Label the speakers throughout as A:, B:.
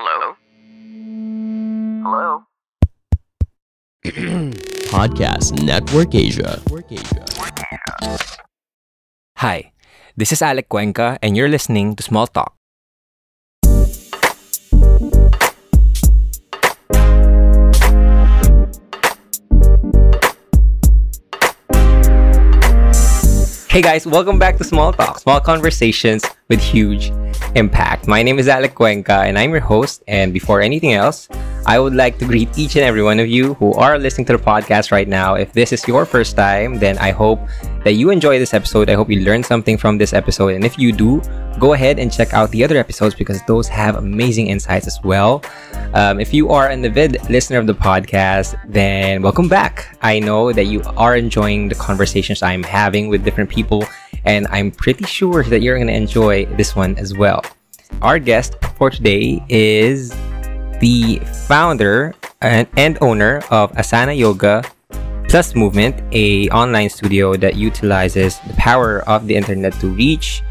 A: Hello? Hello?
B: Podcast Network Asia.
C: Hi, this is Alec Cuenca, and you're listening to Small Talk. Hey guys, welcome back to Small Talk, small conversations with huge impact. My name is Alec Cuenca and I'm your host. And before anything else, I would like to greet each and every one of you who are listening to the podcast right now. If this is your first time, then I hope that you enjoy this episode. I hope you learned something from this episode. And if you do, go ahead and check out the other episodes because those have amazing insights as well. If you are an avid listener of the podcast, then welcome back. I know that you are enjoying the conversations I'm having with different people, and I'm pretty sure that you're going to enjoy this one as well. Our guest for today is the founder and owner of Asana Yoga Plus Movement, a online studio that utilizes the power of the internet to reach,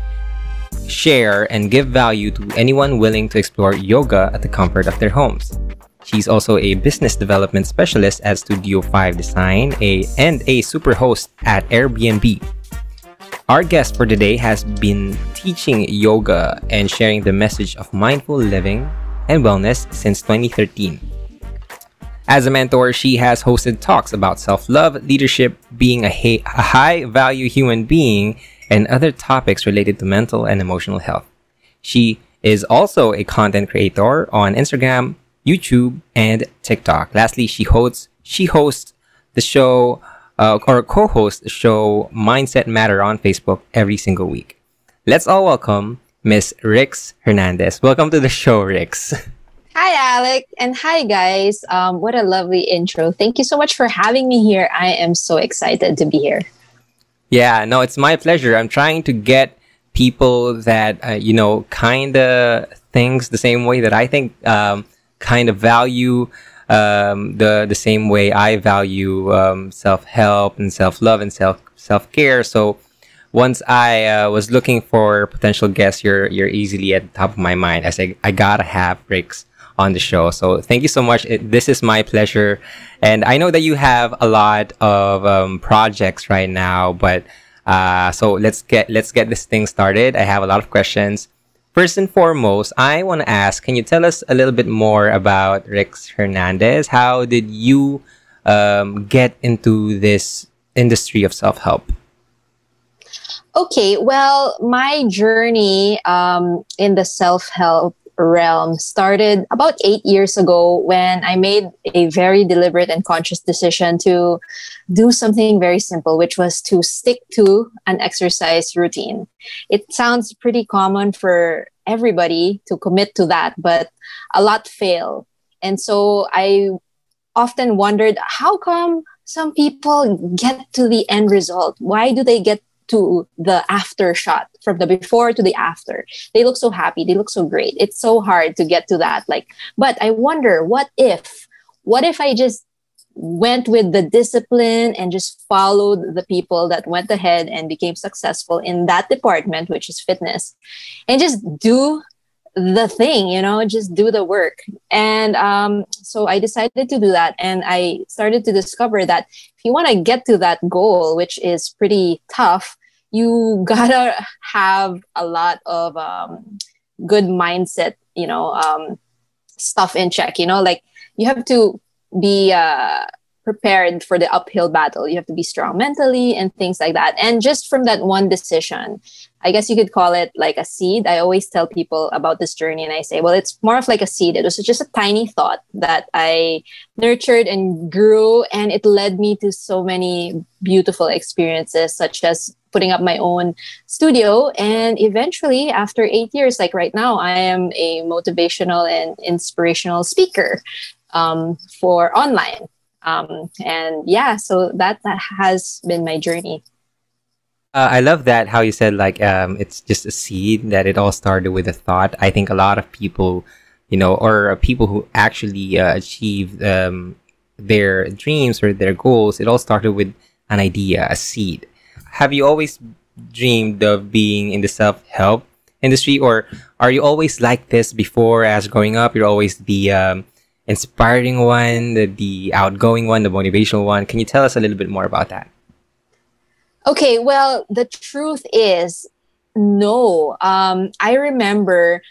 C: share, and give value to anyone willing to explore yoga at the comfort of their homes. She's also a business development specialist at Studio 5 Design and a super host at Airbnb. Our guest for today has been teaching yoga and sharing the message of mindful living and wellness since 2013. As a mentor, she has hosted talks about self-love, leadership, being a high-value human being, and other topics related to mental and emotional health. She is also a content creator on Instagram, YouTube, and TikTok. Lastly, she hosts the show or co-hosts the show Mindset Matter on Facebook every single week. Let's all welcome Miss Rix Hernandez. Welcome to the show, Rix.
D: Hi, Alec, and hi, guys. What a lovely intro. Thank you so much for having me here. I am so excited to be here.
C: Yeah, no, it's my pleasure. I'm trying to get people that, kind of things the same way that I think, kind of value the same way I value self-help and self-love and self-care. So once I was looking for potential guests, you're easily at the top of my mind. I say, I gotta have Rix on the show. So thank you so much. This is my pleasure. And I know that you have a lot of projects right now, but so let's get this thing started. I have a lot of questions. First and foremost, I want to ask, can you tell us a little bit more about Rix Hernandez? How did you get into this industry of self-help?
D: Okay, well, my journey in the self-help realm started about 8 years ago when I made a very deliberate and conscious decision to do something very simple, which was to stick to an exercise routine. It sounds pretty common for everybody to commit to that, but a lot fail. And so I often wondered, how come some people get to the end result? Why do they get to the after shot, from the before to the after? They look so happy. They look so great. It's so hard to get to that. But I wonder, what if I just went with the discipline and just followed the people that went ahead and became successful in that department, which is fitness, and just do the thing, just do the work. And so I decided to do that. And I started to discover that if you want to get to that goal, which is pretty tough, you gotta have a lot of good mindset, stuff in check, you have to be prepared for the uphill battle. You have to be strong mentally and things like that. And just from that one decision, I guess you could call it like a seed. I always tell people about this journey and I say, well, it's more of like a seed. It was just a tiny thought that I nurtured and grew, and it led me to so many beautiful experiences, such as putting up my own studio. And eventually, after 8 years, like right now, I am a motivational and inspirational speaker for online. And yeah, so that has been my journey.
C: I love that how you said it's just a seed, that it all started with a thought. I think a lot of people, or people who actually achieve their dreams or their goals, it all started with an idea, a seed. Have you always dreamed of being in the self-help industry, or are you always like this before as growing up? You're always the inspiring one, the outgoing one, the motivational one. Can you tell us a little bit more about that?
D: Okay, well, the truth is, no. I remember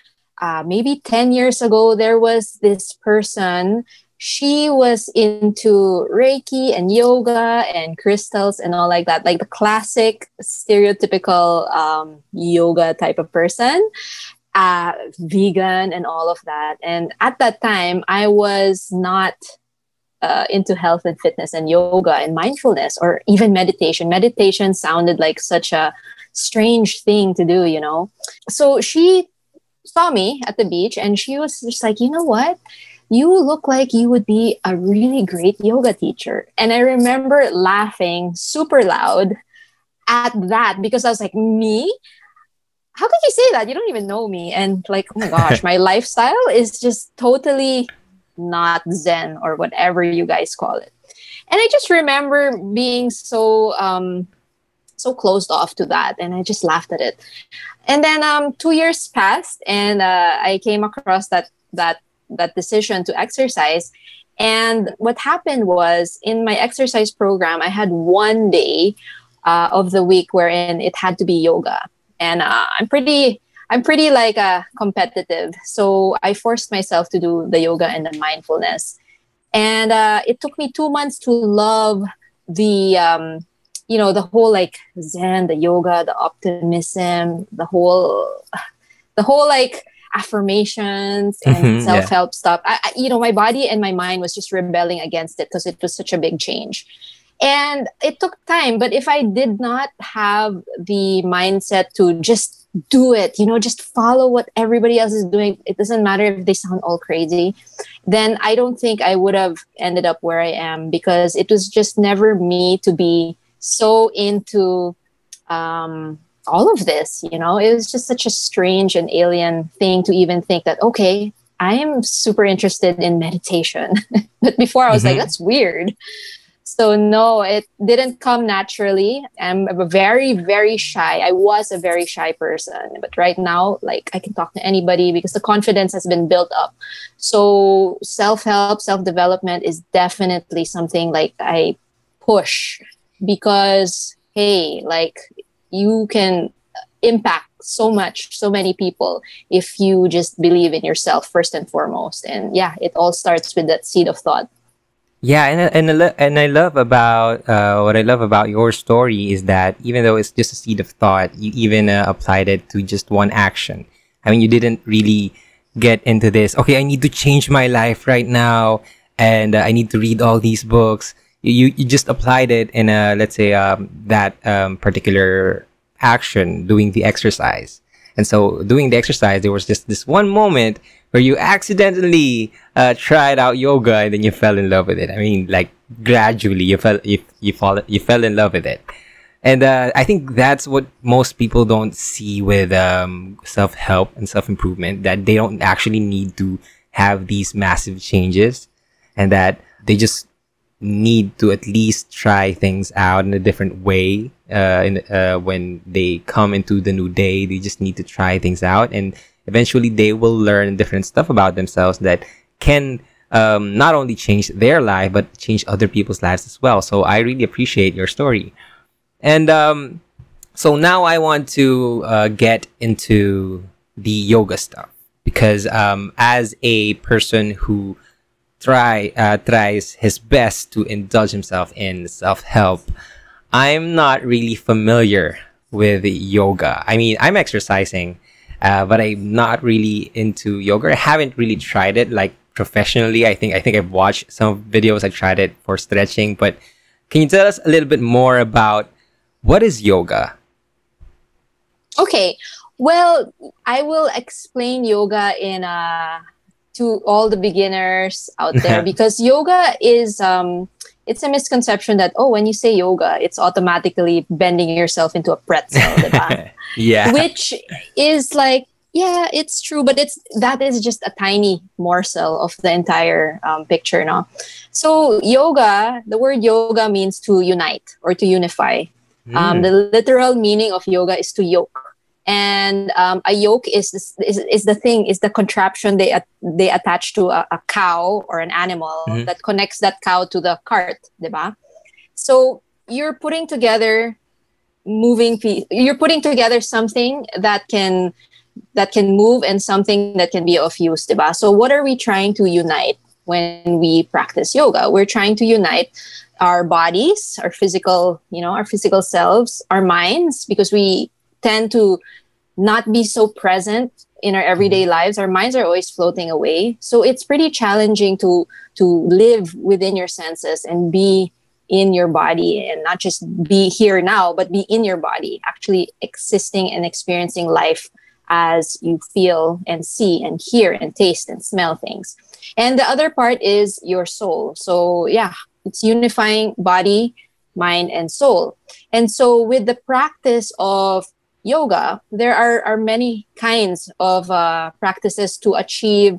D: maybe 10 years ago, there was this person. She was into Reiki and yoga and crystals and all like that, like the classic stereotypical yoga type of person, vegan and all of that. And at that time, I was not into health and fitness and yoga and mindfulness or even meditation. Meditation sounded like such a strange thing to do, you know? So she saw me at the beach and she was just like, you know what? You look like you would be a really great yoga teacher. And I remember laughing super loud at that because I was like, me? How could you say that? You don't even know me. And like, oh my gosh, my lifestyle is just totally not Zen or whatever you guys call it. And I just remember being so closed off to that, and I just laughed at it. And then 2 years passed, and I came across that decision to exercise. And what happened was, in my exercise program, I had one day of the week wherein it had to be yoga, and I'm pretty like competitive. So I forced myself to do the yoga and the mindfulness. And it took me 2 months to love the, the whole like Zen, the yoga, the optimism, the whole like affirmations and self-help stuff. My body and my mind was just rebelling against it because it was such a big change. And it took time. But if I did not have the mindset to just do it, just follow what everybody else is doing, it doesn't matter if they sound all crazy, then I don't think I would have ended up where I am, because it was just never me to be so into all of this. It was just such a strange and alien thing to even think that, okay, I am super interested in meditation. But before I was like, that's weird. So no, it didn't come naturally. I'm a very, very shy. I was a very shy person, but right now, like, I can talk to anybody because the confidence has been built up. So self-help, self-development is definitely something like I push, because, hey, like, you can impact so many people if you just believe in yourself first and foremost. And yeah, it all starts with that seed of thought.
C: Yeah, and I love about what I love about your story is that even though it's just a seed of thought, you even applied it to just one action. I mean, you didn't really get into this, okay, I need to change my life right now, and I need to read all these books. You just applied it in a, let's say, that particular action, doing the exercise. And so doing the exercise, there was just this one moment where you accidentally tried out yoga, and then you fell in love with it. I mean, like, gradually you fell in love with it. And I think that's what most people don't see with self-help and self-improvement, that they don't actually need to have these massive changes, and that they just need to at least try things out in a different way. When they come into the new day, they just need to try things out, and eventually they will learn different stuff about themselves that can not only change their life, but change other people's lives as well. So I really appreciate your story. And so now I want to get into the yoga stuff, because as a person who tries his best to indulge himself in self-help, I'm not really familiar with yoga. I mean, I'm exercising, but I'm not really into yoga. I haven't really tried it like professionally. I think I've watched some videos. I tried it for stretching, but can you tell us a little bit more about what is yoga?
D: Okay, well, I will explain yoga in to all the beginners out there, because yoga is it's a misconception that, oh, when you say yoga, it's automatically bending yourself into a pretzel, diba?
C: Yeah.
D: Which is like, yeah, it's true, but that is just a tiny morsel of the entire picture, no? So yoga, the word yoga means to unite or to unify. The literal meaning of yoga is to yoke. And a yoke is the contraption they attach to a cow or an animal
C: Mm-hmm.
D: that connects that cow to the cart, diba? So you're putting together you're putting together something that can move and something that can be of use, diba? So what are we trying to unite when we practice yoga? We're trying to unite our bodies, our physical selves, our minds, because we tend to not be so present in our everyday lives. Our minds are always floating away. So it's pretty challenging to live within your senses and be in your body, and not just be here now, but be in your body, actually existing and experiencing life as you feel and see and hear and taste and smell things. And the other part is your soul. So yeah, it's unifying body, mind, and soul. And so with the practice of yoga, there are many kinds of practices to achieve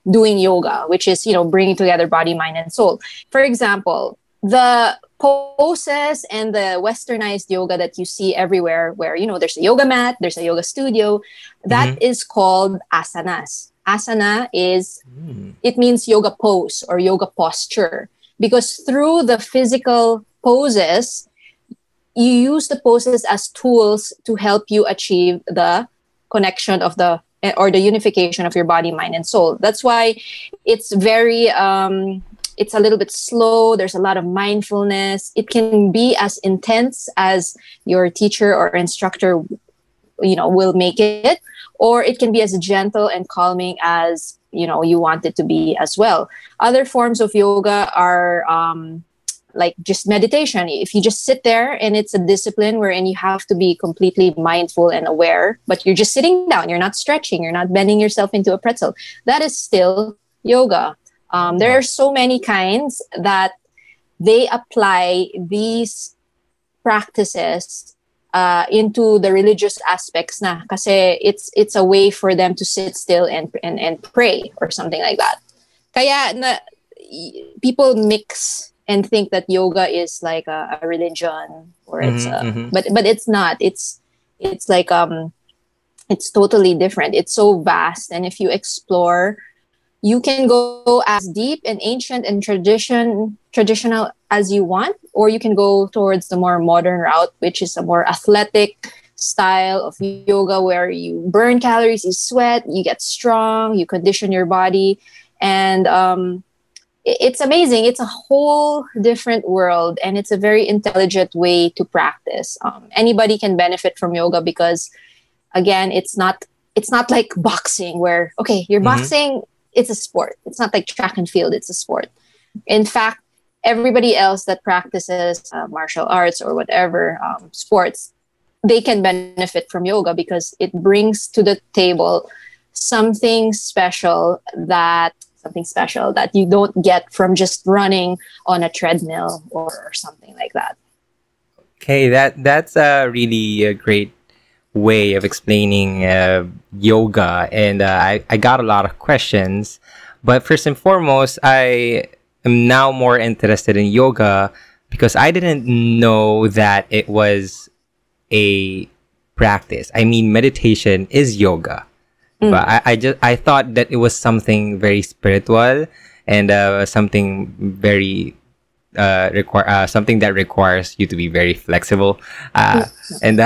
D: doing yoga, which is, bringing together body, mind, and soul. For example, the poses and the westernized yoga that you see everywhere, where, there's a yoga mat, there's a yoga studio, that is called asanas. Asana it means yoga pose or yoga posture, because through the physical poses, you use the poses as tools to help you achieve the connection of the unification of your body, mind, and soul. That's why it's very it's a little bit slow. There's a lot of mindfulness. It can be as intense as your teacher or instructor will make it, or it can be as gentle and calming as you want it to be as well. Other forms of yoga are like just meditation. If you just sit there, and it's a discipline wherein you have to be completely mindful and aware, but you're just sitting down, you're not stretching, you're not bending yourself into a pretzel, that is still yoga. There are so many kinds that they apply these practices into the religious aspects na, kasi it's a way for them to sit still and pray or something like that. Kaya people mix and think that yoga is like a religion, or but it's not. It's like it's totally different. It's so vast, and if you explore, you can go as deep and ancient and traditional as you want, or you can go towards the more modern route, which is a more athletic style of yoga where you burn calories, you sweat, you get strong, you condition your body. And it's amazing. It's a whole different world, and it's a very intelligent way to practice. Anybody can benefit from yoga because, again, it's not like boxing where, okay, you're boxing, it's a sport. It's not like track and field, it's a sport. In fact, everybody else that practices martial arts or whatever sports, they can benefit from yoga because it brings to the table something special that you don't get from just running on a treadmill or something like that.
C: Okay, that's a really great way of explaining yoga, and I got a lot of questions. But first and foremost, I am now more interested in yoga because I didn't know that it was a practice. I mean, meditation is yoga. But I thought that it was something very spiritual and something very something that requires you to be very flexible. And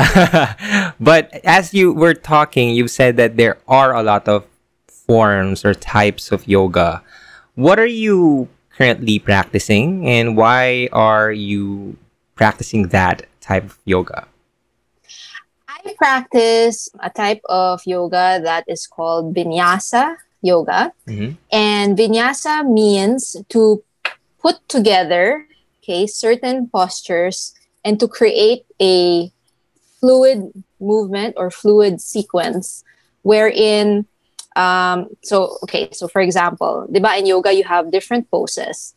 C: but as you were talking, you said that there are a lot of forms or types of yoga. What are you currently practicing, and why are you practicing that type of yoga?
D: I practice a type of yoga that is called vinyasa yoga. And vinyasa means to put together, certain postures and to create a fluid movement or fluid sequence wherein, so for example, diba in yoga, you have different poses.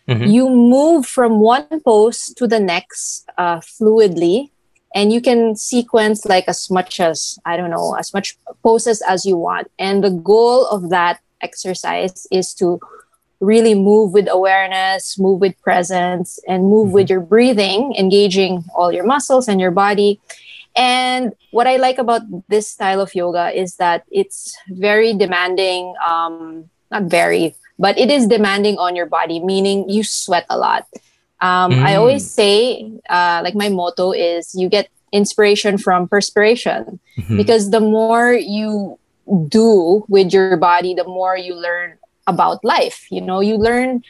D: You move from one pose to the next fluidly, and you can sequence like as much poses as you want. And the goal of that exercise is to really move with awareness, move with presence, and move with your breathing, engaging all your muscles and your body. And what I like about this style of yoga is that it's very demanding, not very, but it is demanding on your body, meaning you sweat a lot. I always say, like my motto is you get inspiration from perspiration, because the more you do with your body, the more you learn about life. You know, you learn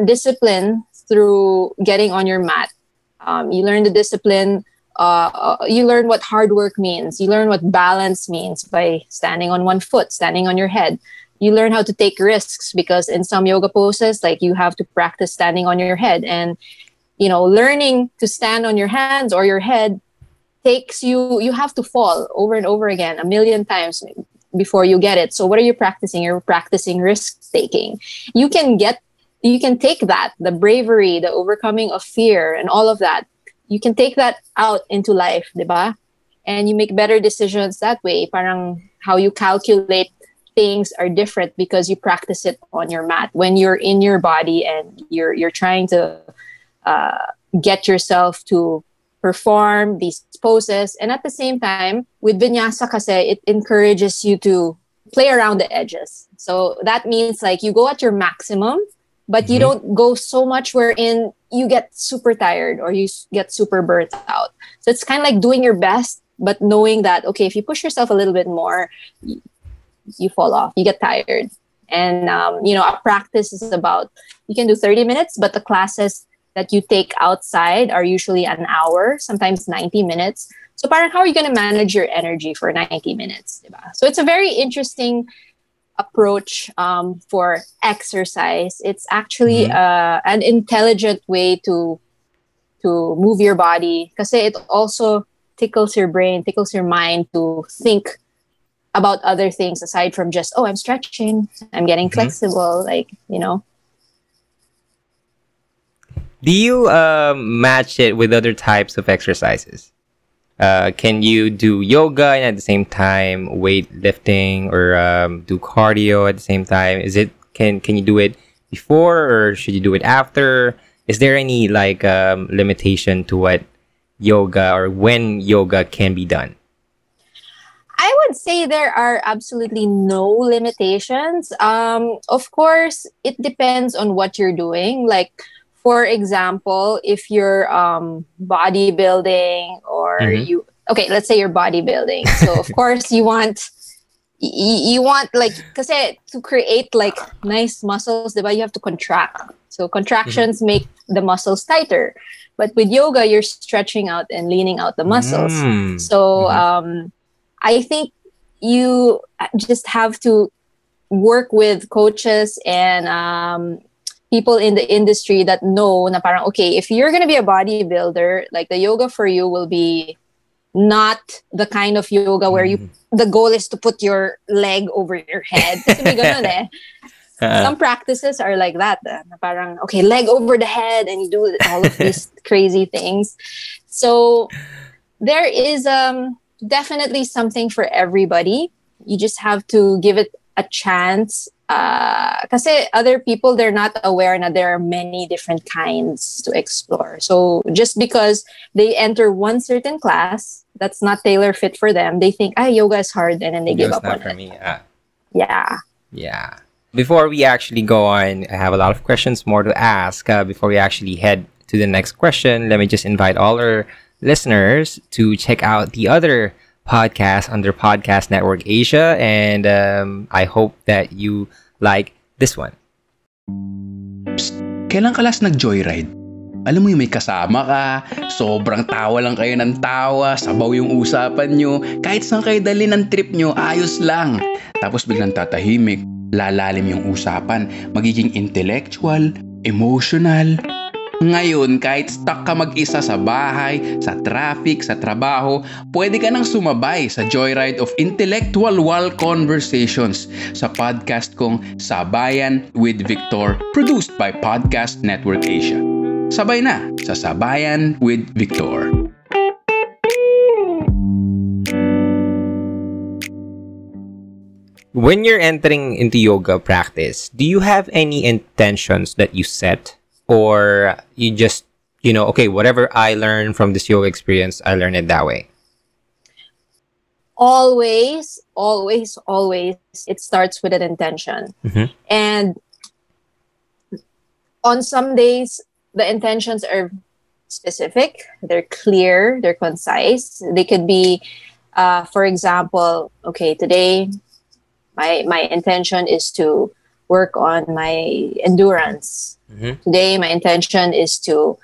D: discipline through getting on your mat. You learn the discipline. You learn what hard work means. You learn what balance means by standing on one foot, standing on your head. You learn how to take risks, because in some yoga poses, like, you have to practice standing on your head. And, you know, learning to stand on your hands or your head takes you have to fall over and over again a million times before you get it. So what are you practicing? You're practicing risk taking. You can take that, the bravery, the overcoming of fear and all of that. You can take that out into life, diba? And you make better decisions that way. Parang how you calculate things are different because you practice it on your mat. When you're in your body and you're trying to get yourself to perform these poses, and at the same time with vinyasa kasi, it encourages you to play around the edges. So that means like you go at your maximum, but you don't go so much wherein you get super tired or you get super burnt out. So it's kind of like doing your best, but knowing that, okay, if you push yourself a little bit more, you fall off, you get tired. And, you know, a practice is about, you can do 30 minutes, but the classes that you take outside are usually an hour, sometimes 90 minutes. So parang how are you going to manage your energy for 90 minutes? Diba? So it's a very interesting approach for exercise. It's actually an intelligent way to move your body, because it also tickles your brain, tickles your mind to think about other things aside from just, oh, I'm stretching, I'm getting flexible, like, you know.
C: Do you match it with other types of exercises? Can you do yoga and at the same time weightlifting, or do cardio at the same time? Can you do it before, or should you do it after? Is there any like limitation to what yoga or when yoga can be done?
D: I would say there are absolutely no limitations. Of course, it depends on what you're doing. Like, for example, if you're bodybuilding or let's say you're bodybuilding. So of course you want like, kasi to create like nice muscles, diba, you have to contract. So contractions make the muscles tighter. But with yoga, you're stretching out and leaning out the muscles. So I think you just have to work with coaches and people in the industry that know na parang, okay, if you're going to be a bodybuilder, like the yoga for you will be not the kind of yoga where the goal is to put your leg over your head. Kasi may ganun eh. Some practices are like that. Na parang, okay, leg over the head, and you do all of these crazy things. So there is definitely something for everybody. You just have to give it a chance. Kasi other people, they're not aware that there are many different kinds to explore. So just because they enter one certain class that's not tailor fit for them, they think, yoga is hard, and then they give up on it. It's not for me.
C: Yeah. Before we actually go on, I have a lot of questions more to ask. Before we actually head to the next question, let me just invite all our listeners to check out the other podcast under Podcast Network Asia, and I hope that you like this one.
A: Psst, kailan ka last nag-joyride? Alam mo yung may kasama ka, sobrang tawa lang kayo ng tawa, sabaw yung usapan nyo, kahit saan kayo dali ng trip nyo, ayos lang. Tapos biglang tatahimik, lalalim yung usapan, magiging intellectual, emotional. Ngayon, kahit stuck ka mag-isa sa bahay, sa traffic, sa trabaho, pwede ka nang sumabay sa joyride of intellectual wall conversations sa podcast kong Sabayan with Victor, produced by Podcast Network Asia. Sabay na sa Sabayan with Victor.
C: When you're entering into yoga practice, do you have any intentions that you set? Or you just, okay, whatever I learn from this yoga experience, I learn it that way?
D: Always, always, always, it starts with an intention.
C: Mm-hmm.
D: And on some days, the intentions are specific, they're clear, they're concise. They could be, for example, okay, today my intention is to work on my endurance.
C: Mm-hmm.
D: Today, my intention is to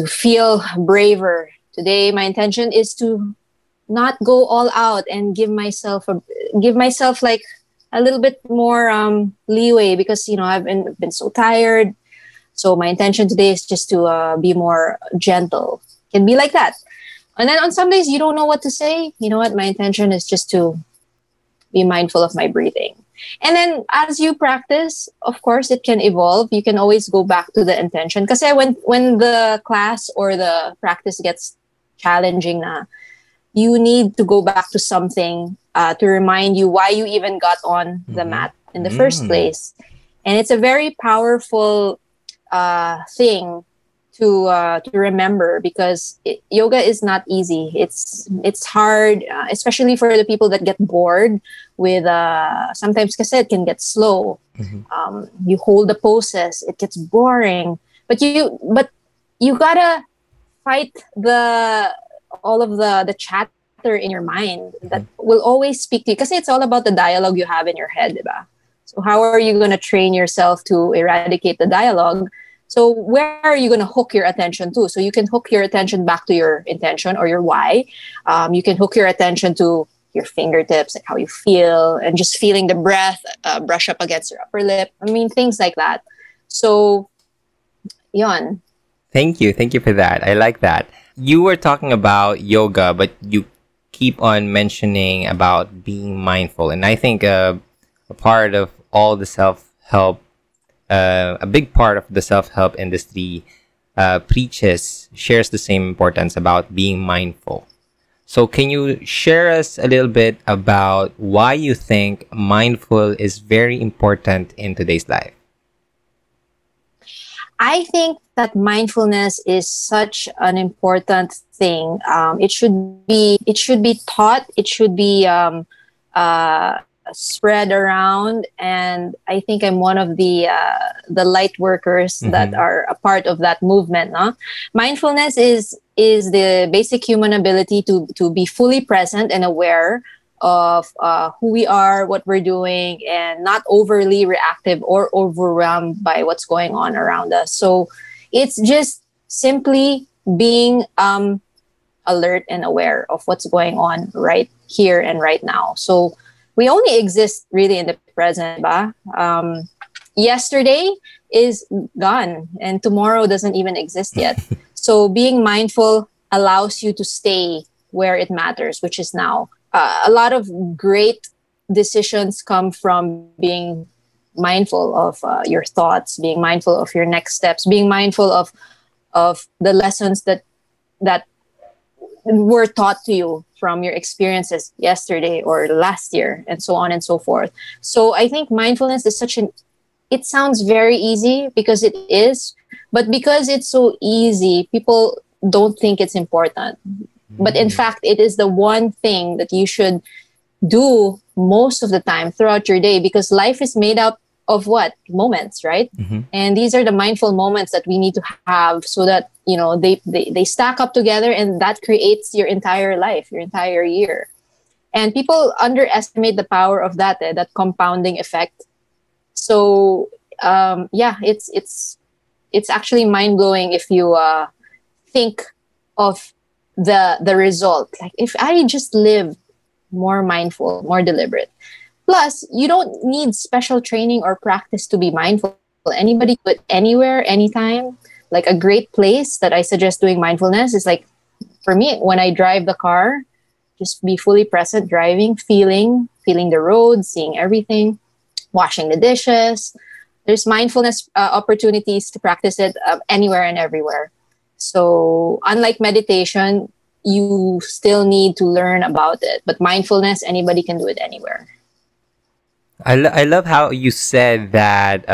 D: feel braver. Today, my intention is to not go all out and give myself like a little bit more leeway, because I've been so tired. So my intention today is just to be more gentle. Can be like that. And then on some days you don't know what to say. You know what? My intention is just to be mindful of my breathing. And then as you practice, of course, it can evolve. You can always go back to the intention. Because when the class or the practice gets challenging na, you need to go back to something to remind you why you even got on the mat in the first place. And it's a very powerful thing to remember, because yoga is not easy. It's hard, especially for the people that get bored with sometimes, kasi it can get slow. You hold the poses, it gets boring, but you gotta fight all of the chatter in your mind that will always speak to you, because it's all about the dialogue you have in your head, diba? So how are you going to train yourself to eradicate the dialogue? So where are you going to hook your attention to? So you can hook your attention back to your intention or your why. You can hook your attention to your fingertips, like how you feel, and just feeling the breath brush up against your upper lip. I mean, things like that. So, yon.
C: Thank you for that. I like that. You were talking about yoga, but you keep on mentioning about being mindful, and I think a part of all the self-help, a big part of the self-help industry shares the same importance about being mindful. So can you share us a little bit about why you think mindful is very important in today's life?
D: I think that mindfulness is such an important thing. It should be taught. It should be spread around, and I think I'm one of the light workers that are a part of that movement. No? Mindfulness is the basic human ability to be fully present and aware of who we are, what we're doing, and not overly reactive or overwhelmed by what's going on around us. So it's just simply being alert and aware of what's going on right here and right now. So we only exist really in the present. Yesterday is gone and tomorrow doesn't even exist yet. So being mindful allows you to stay where it matters, which is now. A lot of great decisions come from being mindful of your thoughts, being mindful of your next steps, being mindful of the lessons that were taught to you from your experiences yesterday or last year, and so on and so forth. So I think mindfulness is it sounds very easy, because it is, but because it's so easy, people don't think it's important. But in fact, it is the one thing that you should do most of the time throughout your day, because life is made up of what? Moments, right? And these are the mindful moments that we need to have, so that, they stack up together, and that creates your entire life, your entire year. And people underestimate the power of that compounding effect. So, it's actually mind-blowing if you think of the result. Like, if I just live more mindful, more deliberate. Plus, you don't need special training or practice to be mindful. Anybody could, anywhere, anytime. Like, a great place that I suggest doing mindfulness is, like, for me, when I drive the car, just be fully present, driving, feeling the road, seeing everything, washing the dishes. There's mindfulness opportunities to practice it anywhere and everywhere. So unlike meditation, you still need to learn about it. But mindfulness, anybody can do it anywhere.
C: I love how you said that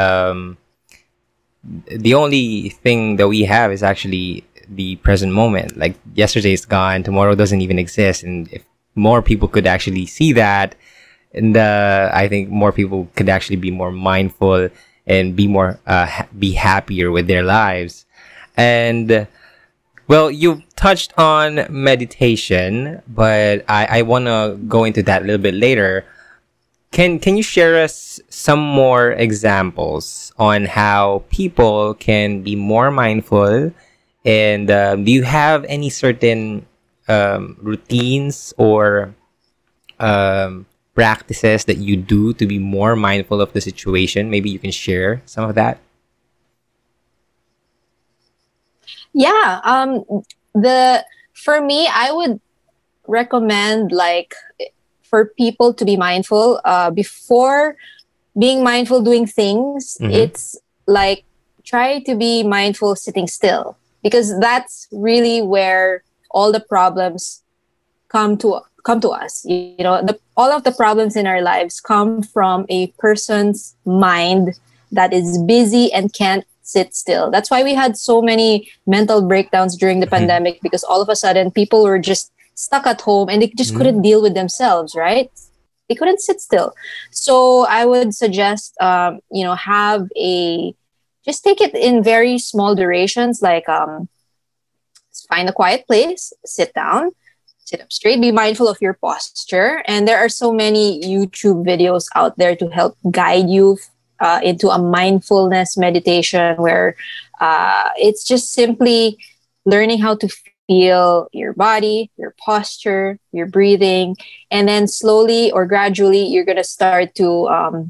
C: the only thing that we have is actually the present moment. Like, yesterday is gone, tomorrow doesn't even exist. And if more people could actually see that, and I think more people could actually be more mindful and be more be happier with their lives. And well, you touched on meditation, but I want to go into that a little bit later. Can you share us some more examples on how people can be more mindful? And do you have any certain routines or practices that you do to be more mindful of the situation? Maybe you can share some of that.
D: Yeah. For me, I would recommend like for people to be mindful before being mindful doing things.
C: Mm-hmm.
D: It's like try to be mindful sitting still, because that's really where all the problems come to us. You know, all of the problems in our lives come from a person's mind that is busy and can't sit still. That's why we had so many mental breakdowns during the pandemic, because all of a sudden people were just stuck at home and they just couldn't deal with themselves, right? They couldn't sit still. So I would suggest, have just take it in very small durations, like find a quiet place, sit down, sit up straight, be mindful of your posture. And there are so many YouTube videos out there to help guide you into a mindfulness meditation where it's just simply learning how to feel your body, your posture, your breathing. And then slowly or gradually, you're going to start to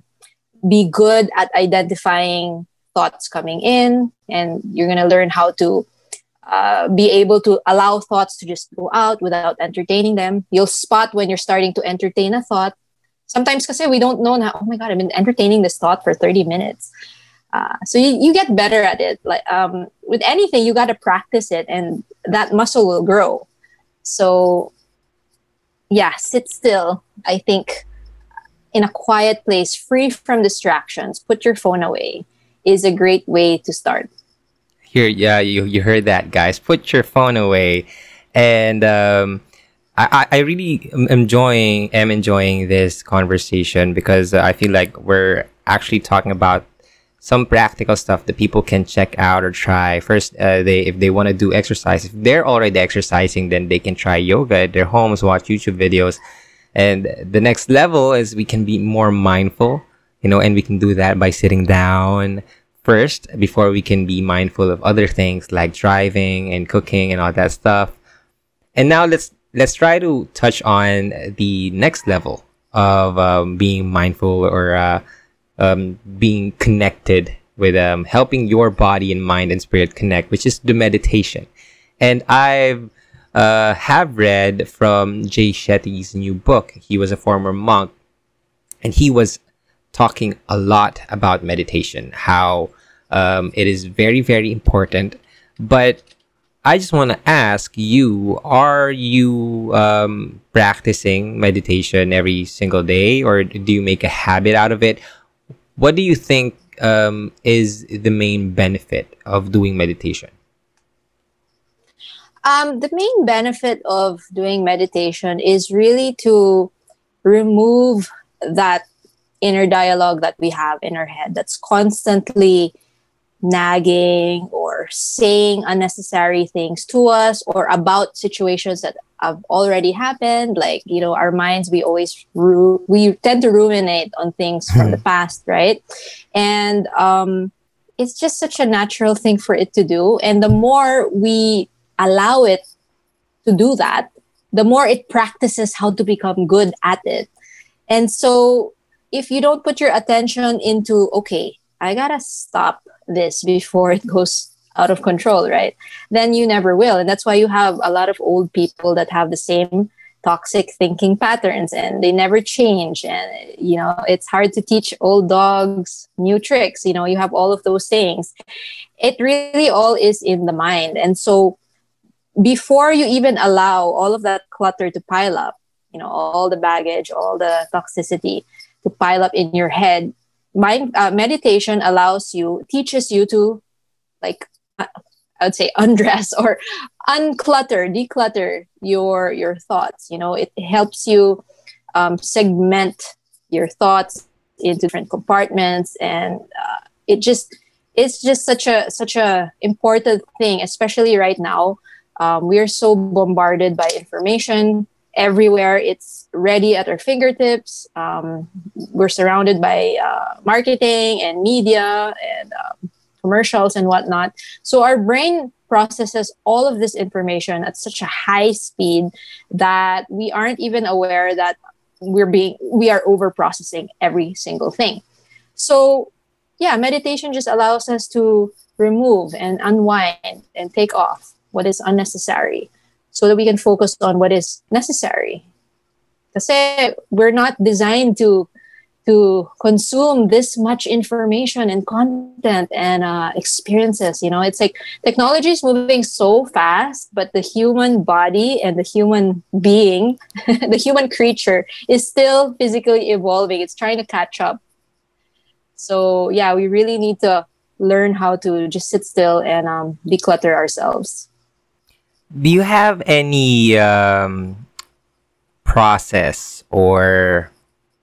D: be good at identifying thoughts coming in. And you're going to learn how to be able to allow thoughts to just go out without entertaining them. You'll spot when you're starting to entertain a thought. Sometimes kasi we don't know na, oh my God, I've been entertaining this thought for 30 minutes. So you get better at it. Like with anything, you got to practice it and that muscle will grow. So yeah, sit still. I think in a quiet place, free from distractions, put your phone away is a great way to start.
C: Here, yeah, you heard that, guys. Put your phone away. And I really am enjoying this conversation because I feel like we're actually talking about some practical stuff that people can check out or try. First, if they want to do exercise, if they're already exercising, then they can try yoga at their homes, watch YouTube videos. And the next level is we can be more mindful, and we can do that by sitting down first before we can be mindful of other things like driving and cooking and all that stuff. And now let's try to touch on the next level of being mindful or being connected with helping your body and mind and spirit connect, which is the meditation. And I've have read from Jay Shetty's new book. He was a former monk, and he was talking a lot about meditation, how it is very, very important. But I just want to ask you, are you practicing meditation every single day, or do you make a habit out of it? What do you think is the main benefit of doing meditation?
D: The main benefit of doing meditation is really to remove that inner dialogue that we have in our head that's constantly nagging or saying unnecessary things to us or about situations that have already happened. Like, our minds, we tend to ruminate on things from the past, right? And it's just such a natural thing for it to do. And the more we allow it to do that, the more it practices how to become good at it. And so if you don't put your attention into, okay, I gotta stop this before it goes out of control, right? Then you never will. And that's why you have a lot of old people that have the same toxic thinking patterns and they never change. And, it's hard to teach old dogs new tricks. You have all of those things. It really all is in the mind. And so before you even allow all of that clutter to pile up, all the baggage, all the toxicity to pile up in your head, meditation teaches you to I would say undress or declutter your thoughts. It helps you segment your thoughts into different compartments, and it just it's just such a important thing, especially right now. We are so bombarded by information everywhere. It's ready at our fingertips. We're surrounded by marketing and media and commercials and whatnot. So our brain processes all of this information at such a high speed that we aren't even aware that we are over processing every single thing. So yeah, meditation just allows us to remove and unwind and take off what is unnecessary so that we can focus on what is necessary. Kasi we're not designed to consume this much information and content and experiences. It's like technology is moving so fast, but the human body and the human being, the human creature, is still physically evolving. It's trying to catch up. So yeah, we really need to learn how to just sit still and declutter ourselves.
C: Do you have any process, or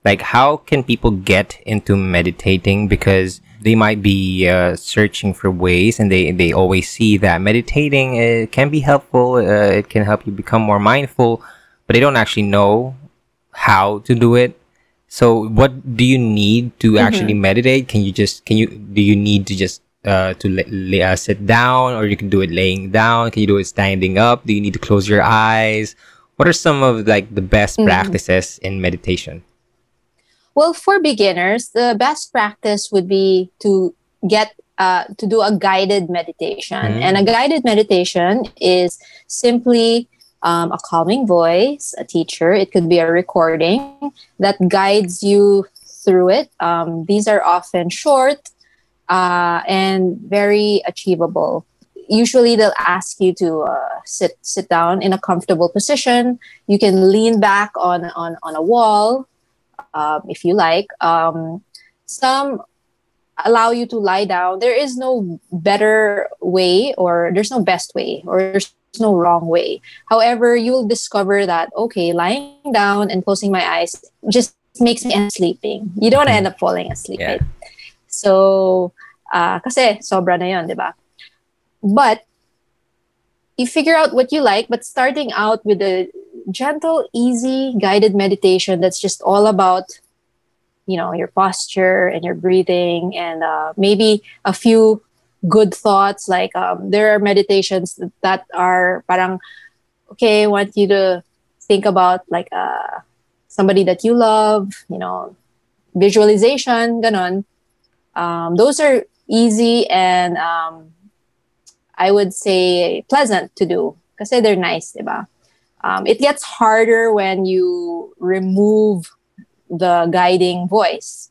C: like how can people get into meditating? Because they might be searching for ways, and they always see that meditating can be helpful. It can help you become more mindful, but they don't actually know how to do it. So what do you need to actually meditate? Do you need to just sit down, or you can do it laying down? Can you do it standing up? Do you need to close your eyes? What are some of like the best practices in meditation?
D: Well, for beginners, the best practice would be to get to do a guided meditation. And a guided meditation is simply a calming voice, a teacher. It could be a recording that guides you through it. These are often short and very achievable. Usually, they'll ask you to sit down in a comfortable position. You can lean back on a wall. If you like. Some allow you to lie down. There is no better way, or there's no best way, or there's no wrong way. However, you'll discover that, okay, lying down and closing my eyes just makes me end up sleeping. You don't want to end up falling asleep.
C: Yeah.
D: Right? So, kasi sobra na yun, di ba? But, you figure out what you like, but starting out with a gentle, easy, guided meditation that's just all about, your posture and your breathing, and maybe a few good thoughts. Like there are meditations that are parang, okay, I want you to think about like somebody that you love, visualization, ganon. Those are easy and I would say pleasant to do kasi they're nice, diba? It gets harder when you remove the guiding voice.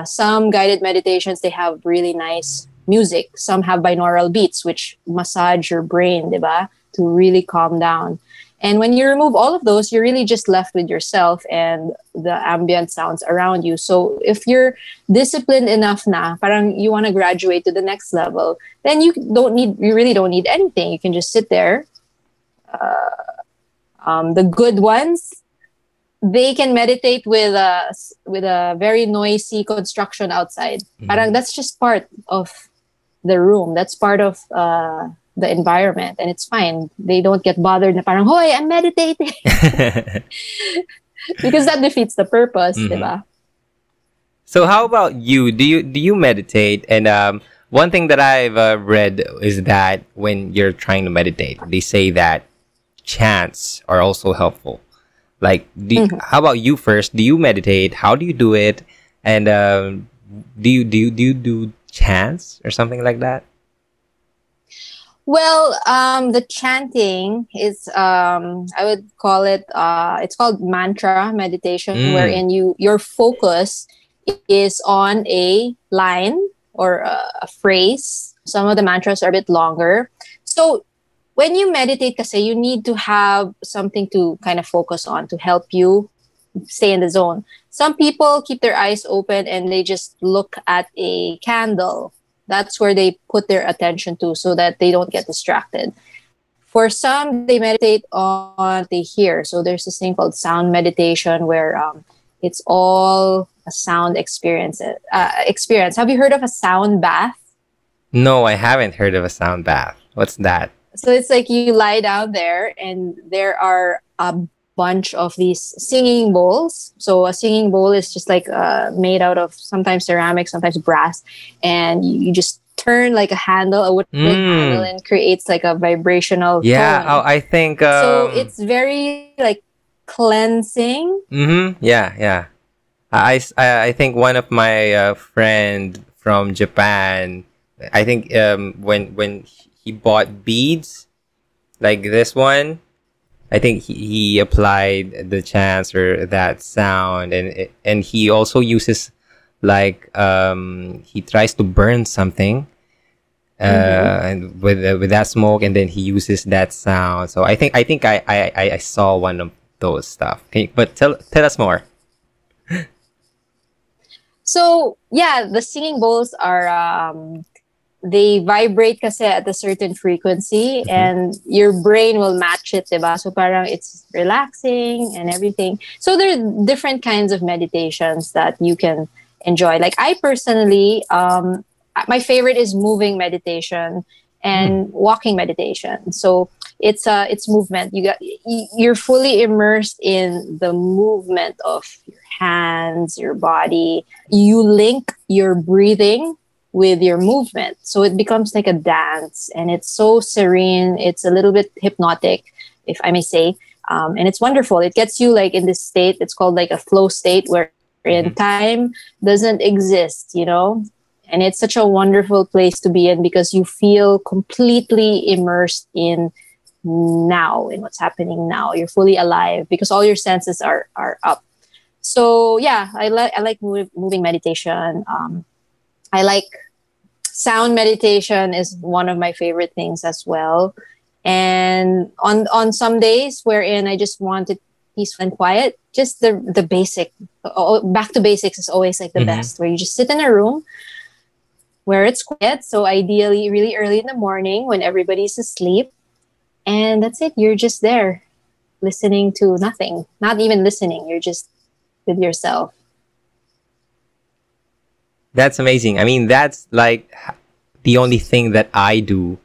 D: Some guided meditations, they have really nice music. Some have binaural beats, which massage your brain, diba? To really calm down. And when you remove all of those, you're really just left with yourself and the ambient sounds around you. So if you're disciplined enough na, parang you want to graduate to the next level, then you really don't need anything. You can just sit there. The good ones, they can meditate with a very noisy construction outside. Parang that's just part of the room. That's part of the environment, and it's fine. They don't get bothered na parang, hoy, I'm meditating. Because that defeats the purpose, diba?
C: So how about you? Do you meditate? And one thing that I've read is that when you're trying to meditate, they say that chants are also helpful. Like, how about you first? Do you meditate? How do you do it? And do you do chants or something like that?
D: Well, the chanting is, I would call it, it's called mantra meditation, wherein your focus is on a line or a phrase. Some of the mantras are a bit longer. So when you meditate kasi, you need to have something to kind of focus on to help you stay in the zone. Some people keep their eyes open and they just look at a candle That's where they put their attention to so that they don't get distracted. For some, they meditate on they hear. So there's this thing called sound meditation where it's all a sound experience. Experience. Have you heard of a sound bath?
C: No, I haven't heard of a sound bath. What's that?
D: So it's like you lie down there and there are a bunch of these singing bowls. So a singing bowl is just like made out of sometimes ceramic, sometimes brass. And you just turn like a handle, a wooden handle, and creates like a vibrational tone.
C: Oh, I think...
D: so it's very like cleansing.
C: Yeah. I think one of my friend from Japan, I think when he bought beads like this one, I think he applied the chants or that sound, and he also uses like he tries to burn something and with that smoke, and then he uses that sound. So I think I saw one of those stuff. But tell us more.
D: So yeah, the singing bowls are they vibrate kasi at a certain frequency and your brain will match it, diba? So parang it's relaxing and everything. So there are different kinds of meditations that you can enjoy. Like I personally, my favorite is moving meditation and walking meditation. So it's movement. You're fully immersed in the movement of your hands, your body. You link your breathing with your movement. So it becomes like a dance and it's so serene. It's a little bit hypnotic, if I may say. And it's wonderful. It gets you like in this state. It's called like a flow state wherein time doesn't exist, you know? And it's such a wonderful place to be in because you feel completely immersed in now, in what's happening now. You're fully alive because all your senses are up. So yeah, I like moving meditation. I like sound meditation is one of my favorite things as well. And on some days wherein I just want it peaceful and quiet, just the basic, back to basics is always like the best, where you just sit in a room where it's quiet. So ideally really early in the morning when everybody's asleep. And that's it. You're just there listening to nothing, not even listening. You're just with yourself.
C: That's amazing. I mean, that's like the only thing that I do.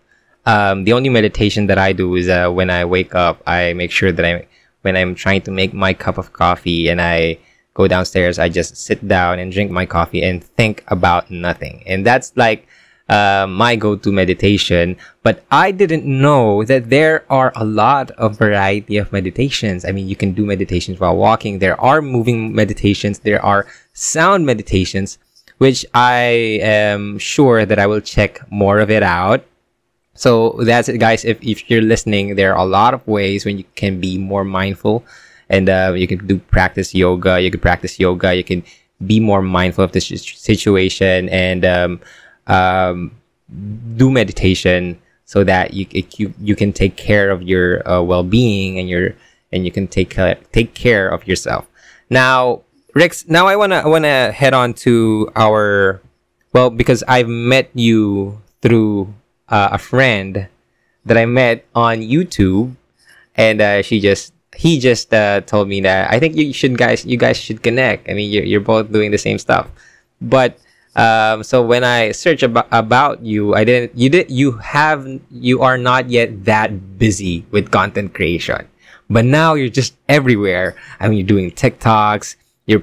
C: The only meditation that I do is when I wake up, I make sure that when I'm trying to make my cup of coffee and I go downstairs, I just sit down and drink my coffee and think about nothing. And that's like my go-to meditation. But I didn't know that there are a lot of variety of meditations. I mean, you can do meditations while walking. There are moving meditations. There are sound meditations, which I am sure that I will check more of it out. So that's it, guys. If you're listening, there are a lot of ways when you can be more mindful, and you can practice yoga. You can practice yoga. You can be more mindful of the situation and do meditation so that you can take care of your well-being and you can take care of yourself. Now, Rex, now I wanna head on to because I've met you through a friend that I met on YouTube, and he just told me that I think you guys should connect. I mean, you're both doing the same stuff, but so when I search about you, you are not yet that busy with content creation, but now you're just everywhere. I mean, you're doing TikToks. You're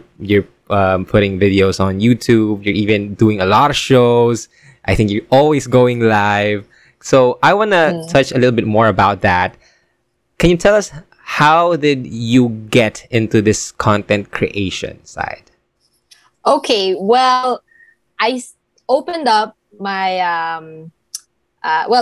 C: putting videos on YouTube. You're even doing a lot of shows. I think you're always going live. So I want to touch a little bit more about that. Can you tell us how did you get into this content creation side?
D: Okay, well, I opened up my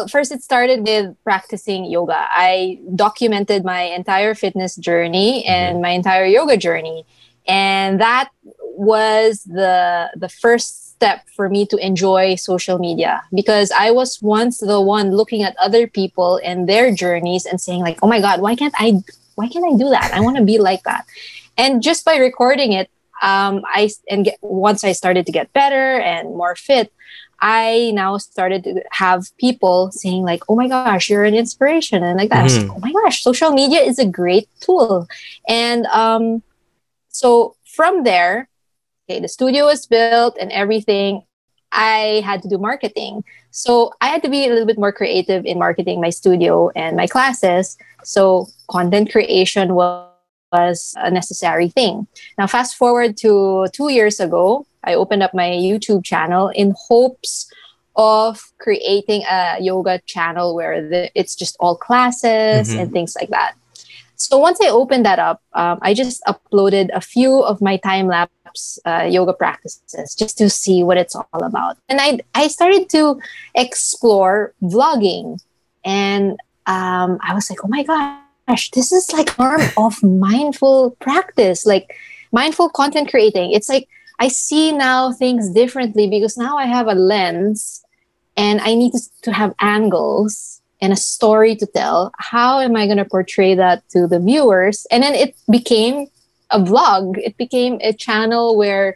D: first it started with practicing yoga. I documented my entire fitness journey and my entire yoga journey. And that was the first step for me to enjoy social media, because I was once the one looking at other people and their journeys and saying like, oh my God, why can't I do that? I want to be like that. And just by recording it, Once I started to get better and more fit, I now started to have people saying like, "Oh my gosh, you're an inspiration," and like that. I was like, "Oh my gosh, social media is a great tool." And so from there, okay, the studio was built and everything. I had to do marketing. So I had to be a little bit more creative in marketing my studio and my classes. So content creation was a necessary thing. Now, fast forward to 2 years ago, I opened up my YouTube channel in hopes of creating a yoga channel where it's just all classes and things like that. So once I opened that up, I just uploaded a few of my time-lapse yoga practices just to see what it's all about. And I started to explore vlogging. And I was like, oh my gosh, this is like a form of mindful practice, like mindful content creating. It's like I see now things differently because now I have a lens and I need to have angles and a story to tell. How am I going to portray that to the viewers? And then it became a vlog. It became a channel where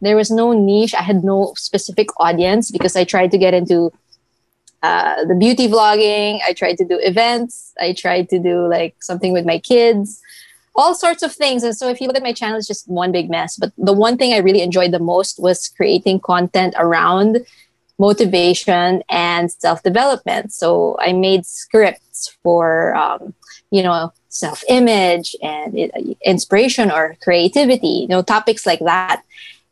D: there was no niche. I had no specific audience because I tried to get into the beauty vlogging. I tried to do events. I tried to do like something with my kids, all sorts of things. And so if you look at my channel, it's just one big mess. But the one thing I really enjoyed the most was creating content around motivation and self-development. So I made scripts for, self-image and inspiration or creativity, topics like that.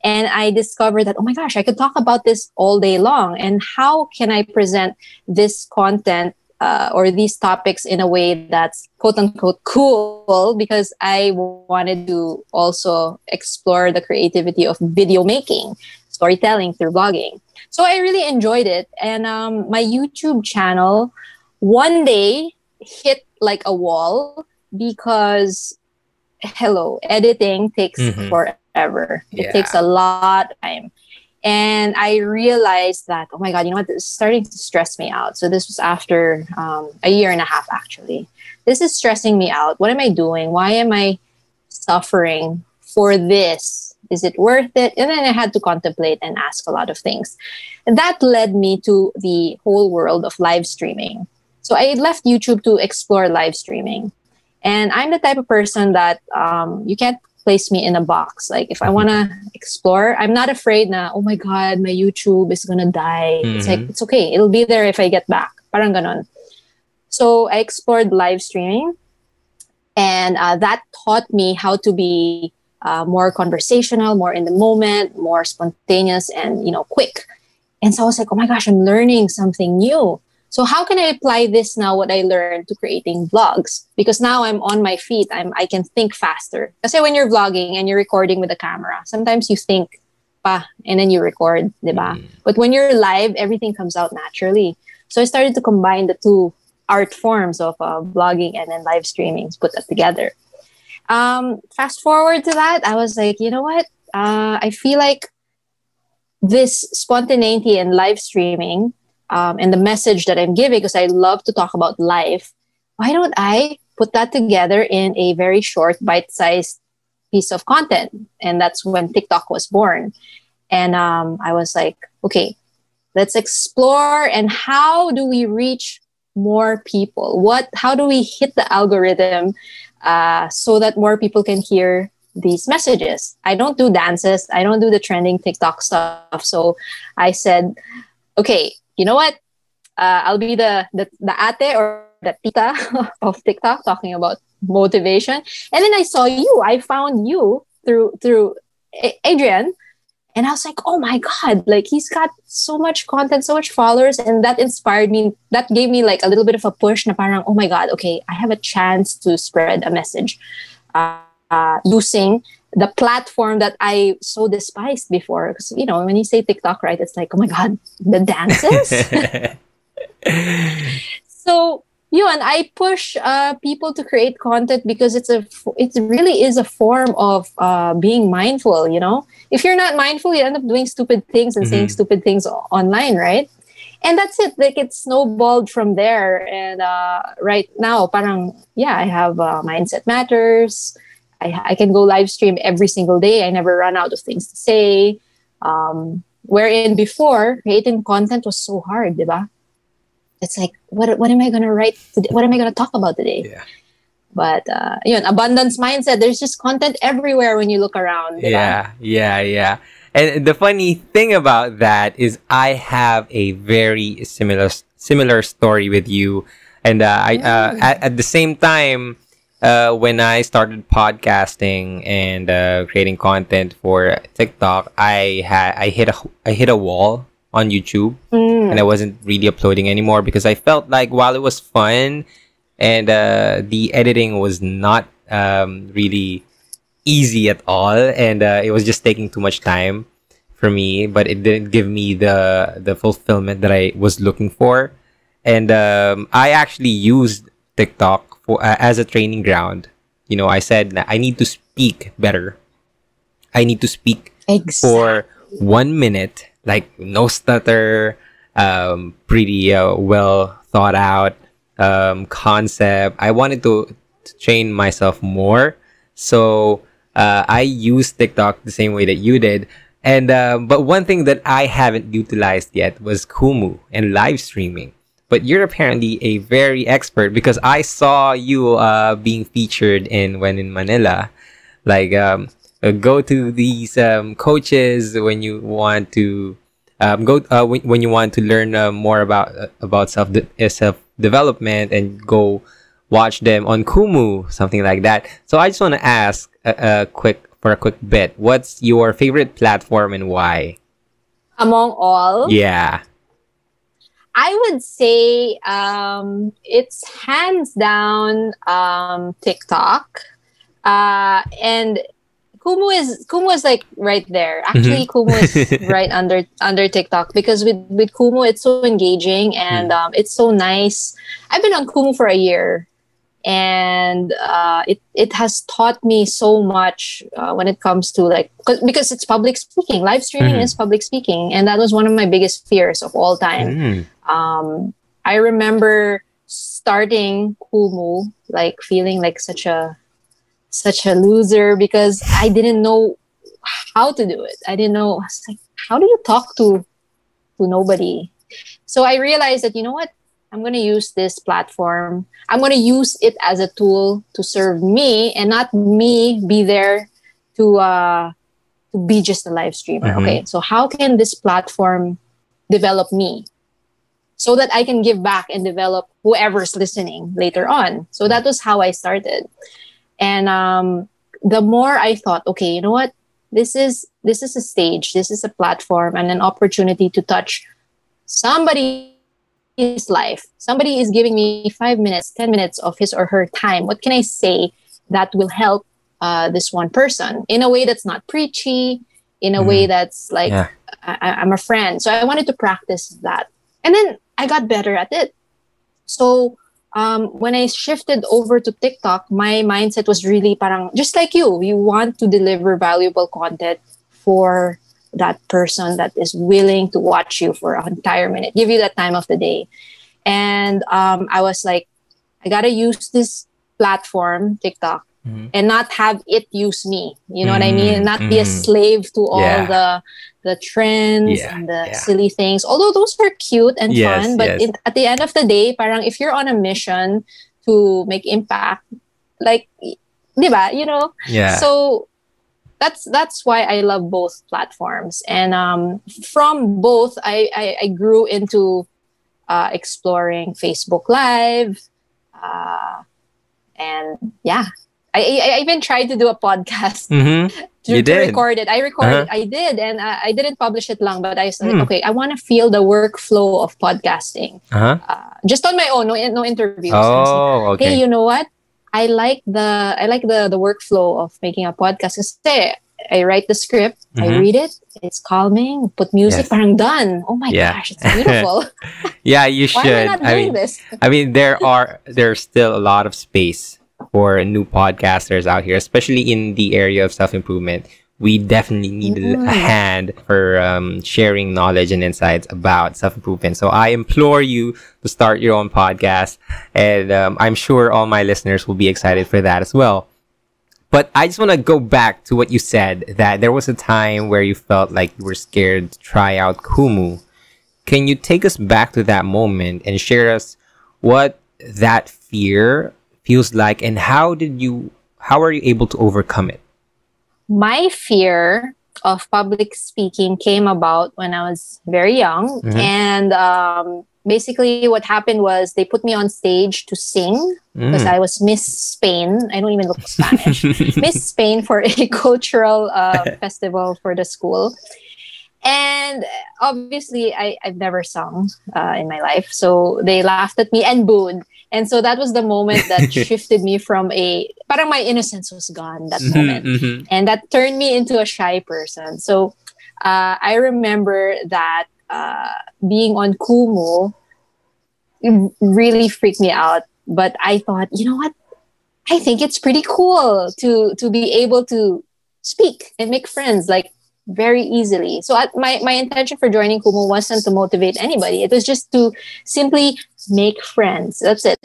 D: And I discovered that, oh my gosh, I could talk about this all day long. And how can I present this content or these topics in a way that's quote unquote cool? Because I wanted to also explore the creativity of video making, storytelling through vlogging. So I really enjoyed it. And my YouTube channel one day hit like a wall because, editing takes forever. It takes a lot of time. And I realized that, oh my God, this is starting to stress me out. So this was after a year and a half, actually. This is stressing me out. What am I doing? Why am I suffering for this? Is it worth it? And then I had to contemplate and ask a lot of things. And that led me to the whole world of live streaming. So I left YouTube to explore live streaming. And I'm the type of person that you can't place me in a box. Like if I want to explore, I'm not afraid na, oh my God, my YouTube is going to die. It's like, it's okay. It'll be there if I get back. Parang ganon. So I explored live streaming. And that taught me how to be more conversational, more in the moment, more spontaneous, and quick. And so I was like, oh my gosh, I'm learning something new. So how can I apply this now, what I learned, to creating vlogs? Because now I'm on my feet. I can think faster. Kasi when you're vlogging and you're recording with a camera, sometimes you think pa and then you record, diba? But when you're live, everything comes out naturally. So I started to combine the two art forms of vlogging and then live streaming, put that together. Fast forward to that, I was like, you know what? I feel like this spontaneity and live streaming and the message that I'm giving, because I love to talk about life, why don't I put that together in a very short, bite-sized piece of content? And that's when TikTok was born. And I was like, okay, let's explore. And how do we reach more people? How do we hit the algorithm so that more people can hear these messages? I don't do dances. I don't do the trending TikTok stuff. So I said, okay, you know what? I'll be the ate or the tita of TikTok talking about motivation. And then I saw you. I found you through Adrian. And I was like, oh my God, like he's got so much content, so much followers. And that inspired me. That gave me like a little bit of a push na parang, oh my God, okay, I have a chance to spread a message using the platform that I so despised before. Because, when you say TikTok, right, it's like, oh my God, the dances. So, and I push people to create content because it really is a form of being mindful, If you're not mindful, you end up doing stupid things and saying stupid things online, right? And that's it. Like it snowballed from there. And right now, parang, I have Mindset Matters. I can go live stream every single day. I never run out of things to say. Wherein before, creating content was so hard, diba? It's like, what am I going to write today? What am I going to talk about today?
C: Yeah.
D: But, abundance mindset, there's just content everywhere when you look around. Diba?
C: Yeah. And the funny thing about that is I have a very similar story with you. And at the same time, when I started podcasting and creating content for TikTok, I hit a wall on YouTube, and I wasn't really uploading anymore because I felt like while it was fun and the editing was not really easy at all, and it was just taking too much time for me, but it didn't give me the fulfillment that I was looking for. And I actually used TikTok for as a training ground. I said that I need to speak better. I need to speak for 1 minute, like no stutter, pretty well thought out concept. I wanted to train myself more, so I used TikTok the same way that you did. And but one thing that I haven't utilized yet was Kumu and live streaming. But you're apparently a very expert because I saw you being featured when in Manila. Like, go to these coaches when you want to when you want to learn more about self development, and go watch them on Kumu, something like that. So I just want to ask a quick bit. What's your favorite platform and why?
D: Among all?
C: Yeah.
D: I would say it's hands down TikTok, and Kumu is like right there. Actually, Kumu is right under TikTok, because with Kumu it's so engaging and it's so nice. I've been on Kumu for a year, and it has taught me so much when it comes to because it's public speaking. Live streaming is public speaking, and that was one of my biggest fears of all time. I remember starting Kumu feeling like such a loser because I didn't know how to do it. I didn't know. I was like, how do you talk to nobody? So I realized that, you know what? I'm going to use this platform. I'm going to use it as a tool to serve me, and not me be there to be just a live streamer. Okay, so how can this platform develop me so that I can give back and develop whoever's listening later on? So that was how I started. And the more I thought, okay, you know what? This is a stage. This is a platform and an opportunity to touch somebody's life. Somebody is giving me 5 minutes, 10 minutes of his or her time. What can I say that will help this one person in a way that's not preachy, in a way that's like, I'm a friend. So I wanted to practice that. And then I got better at it. So when I shifted over to TikTok, my mindset was really parang, just like you want to deliver valuable content for that person that is willing to watch you for an entire minute, give you that time of the day. And I was like, I got to use this platform, TikTok, and not have it use me. You know what I mean? And not be a slave to all the trends and the silly things. Although those are cute and fun, but at the end of the day, parang if you're on a mission to make impact, like, diba, you know?
C: Yeah.
D: So that's why I love both platforms. And from both, I grew into exploring Facebook Live. And yeah, I even tried to do a podcast to record it. I recorded, I did, and I didn't publish it long, but I was like, okay, I want to feel the workflow of podcasting. Just on my own, no interviews.
C: Oh, okay.
D: Hey, you know what? I like the workflow of making a podcast. Kasi I write the script, I read it, it's calming, put music, parang done. Oh my gosh, it's beautiful.
C: Yeah, you should.
D: Why am I not doing this?
C: I mean, there's still a lot of space for new podcasters out here, especially in the area of self-improvement. We definitely need a hand for sharing knowledge and insights about self-improvement. So I implore you to start your own podcast, and I'm sure all my listeners will be excited for that as well. But I just want to go back to what you said, that there was a time where you felt like you were scared to try out Kumu. Can you take us back to that moment and share us what that fear feels like, and how are you able to overcome it?
D: My fear of public speaking came about when I was very young. And basically what happened was they put me on stage to sing because I was Miss Spain. I don't even look Spanish. Miss Spain for a cultural festival for the school. And obviously I've never sung in my life. So they laughed at me and booed. And so that was the moment that shifted me from parang my innocence was gone that moment. And that turned me into a shy person. So I remember that being on Kumu, it really freaked me out. But I thought, you know what? I think it's pretty cool to be able to speak and make friends like very easily. So my intention for joining Kumu wasn't to motivate anybody. It was just to simply make friends. That's it.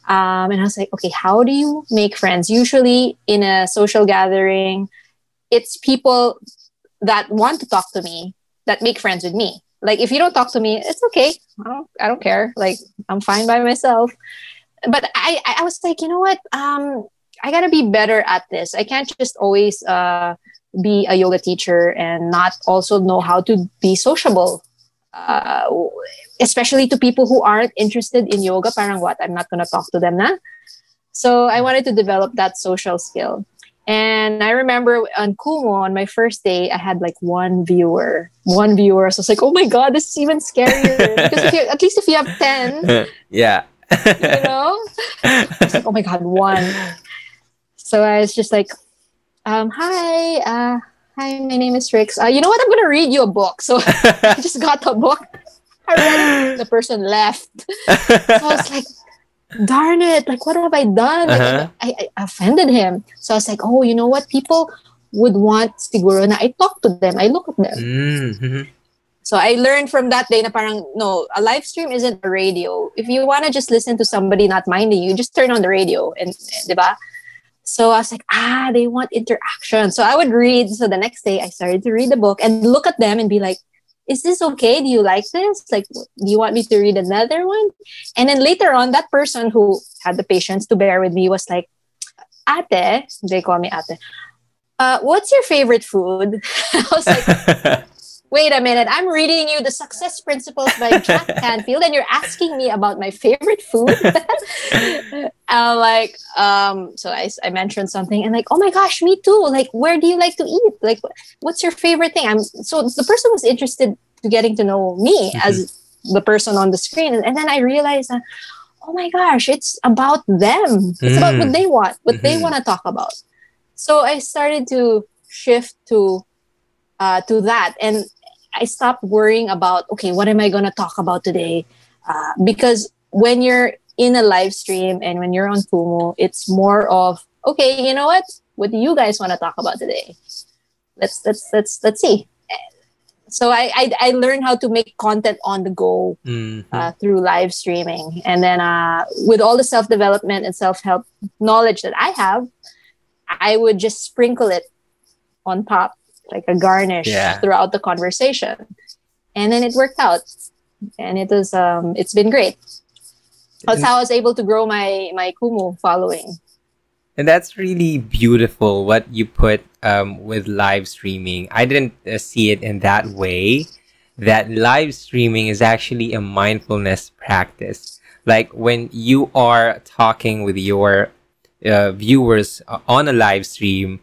D: And I was like, okay, how do you make friends? Usually in a social gathering, it's people that want to talk to me that make friends with me. Like if you don't talk to me, it's okay. I don't care. Like I'm fine by myself. But I was like, you know what? I gotta be better at this. I can't just always be a yoga teacher and not also know how to be sociable, especially to people who aren't interested in yoga. Parang what? I'm not gonna talk to them, na? So I wanted to develop that social skill. And I remember on Kumu, on my first day, I had like one viewer. So I was like, oh my God, this is even scarier. Because at least if you have 10,
C: yeah.
D: you know? I was like, oh my God, one. So I was just like, hi, my name is Rix. You know what? I'm going to read you a book. So I just got the book. I read it. The person left. So I was like, darn it. Like, what have I done? Like, I offended him. So I was like, oh, you know what? People would want siguro na I talk to them. I look at them. So I learned from that day na parang, no, a live stream isn't a radio. If you want to just listen to somebody not minding you, just turn on the radio. And, diba? So I was like, they want interaction. So I would read. So the next day I started to read the book and look at them and be like, is this okay? Do you like this? Like, do you want me to read another one? And then later on, that person who had the patience to bear with me was like, ate, they call me ate. What's your favorite food? I was like, wait a minute, I'm reading you The Success Principles by Jack Canfield and you're asking me about my favorite food? I'm like, so I mentioned something and like, oh my gosh, me too. Like, where do you like to eat? Like, what's your favorite thing? So the person was interested to getting to know me as the person on the screen. And then I realized, oh my gosh, it's about them. It's about what they want, what they want to talk about. So I started to shift to that. And I stopped worrying about, okay, what am I going to talk about today? Because when you're in a live stream and when you're on Kumu, it's more of, okay, you know what? What do you guys want to talk about today? Let's see. So I learned how to make content on the go through live streaming. And then with all the self-development and self-help knowledge that I have, I would just sprinkle it on top like a garnish throughout the conversation. And then it worked out. And it's been great. That's how I was able to grow my Kumu following.
C: And that's really beautiful what you put with live streaming. I didn't see it in that way, that live streaming is actually a mindfulness practice. Like when you are talking with your viewers on a live stream,